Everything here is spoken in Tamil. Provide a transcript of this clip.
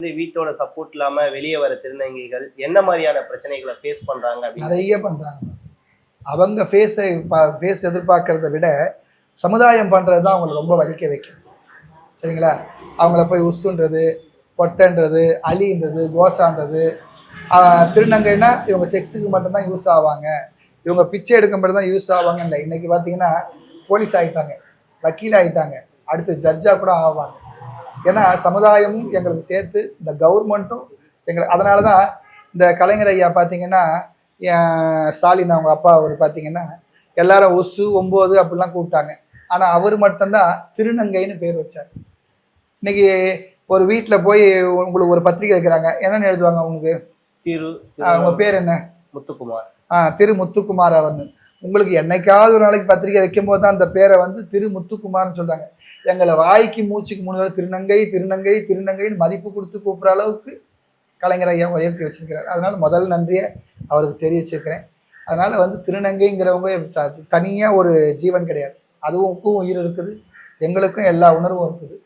வீட்டோட சப்போர்ட் இல்லாம வெளியே வர திருநங்கைகள் என்ன மாதிரியான பிரச்சனைகளை ஃபேஸ் பண்றாங்க அப்படின்னு? நிறைய பண்றாங்க. அவங்க ஃபேஸ் எதிர்பார்க்கறத விட சமுதாயம் பண்றது தான் அவங்களை ரொம்ப வலிக்க வைக்கும். சரிங்களா? அவங்கள போய் உஸ்ஸுன்றது, பொட்டன்றது, அலின்றது, கோசான்றது. திருநங்கைன்னா இவங்க செக்ஸுக்கு மட்டும்தான் யூஸ் ஆவாங்க, இவங்க பிச்சை எடுக்க மட்டும் தான் யூஸ் ஆவாங்க. இல்லை, இன்னைக்கு பார்த்தீங்கன்னா போலீஸ் ஆகிட்டாங்க, வக்கீல் ஆகிட்டாங்க, அடுத்து ஜட்ஜாக கூட ஆவாங்க. ஏன்னா சமுதாயமும் எங்களுக்கு சேர்த்து இந்த கவர்மெண்ட்டும் எங்களுக்கு. அதனால தான் இந்த கலைஞர் ஐயா பார்த்தீங்கன்னா, ஸ்டாலின் அவங்க அப்பா அவர் பார்த்தீங்கன்னா எல்லாரும் ஒசு 9 அப்படிலாம் கூப்பிட்டாங்க. ஆனால் அவர் மட்டும்தான் திருநங்கைன்னு பேர் வச்சார். இன்னைக்கு ஒரு வீட்டில் போய் உங்களுக்கு ஒரு பத்திரிகை வைக்கிறாங்க, என்னென்னு எழுதுவாங்க உங்களுக்கு? அவங்க பேர் என்ன? முத்துக்குமார். திரு முத்துக்குமார் அவர்னு. உங்களுக்கு என்னைக்காவது ஒரு நாளைக்கு பத்திரிகை வைக்கும் போது தான் அந்த பேரை வந்து திரு முத்துக்குமார்னு சொல்றாங்க. எங்களை வாய்க்கு மூச்சுக்கு 3 தடவை திருநங்கை திருநங்கை திருநங்கைன்னு மதிப்பு கொடுத்து கூப்பிட்ற அளவுக்கு கலைஞர் ஐயா உயர்த்தி வச்சிருக்கிறார். அதனால முதல் நன்றியை அவருக்கு தெரிவிச்சிருக்கிறேன். அதனால வந்து திருநங்கைங்கிறவங்க தனியாக ஒரு ஜீவன் கிடையாது, அதுவுக்கும் உயிர் இருக்குது, எங்களுக்கும் எல்லா உணர்வும் இருக்குது.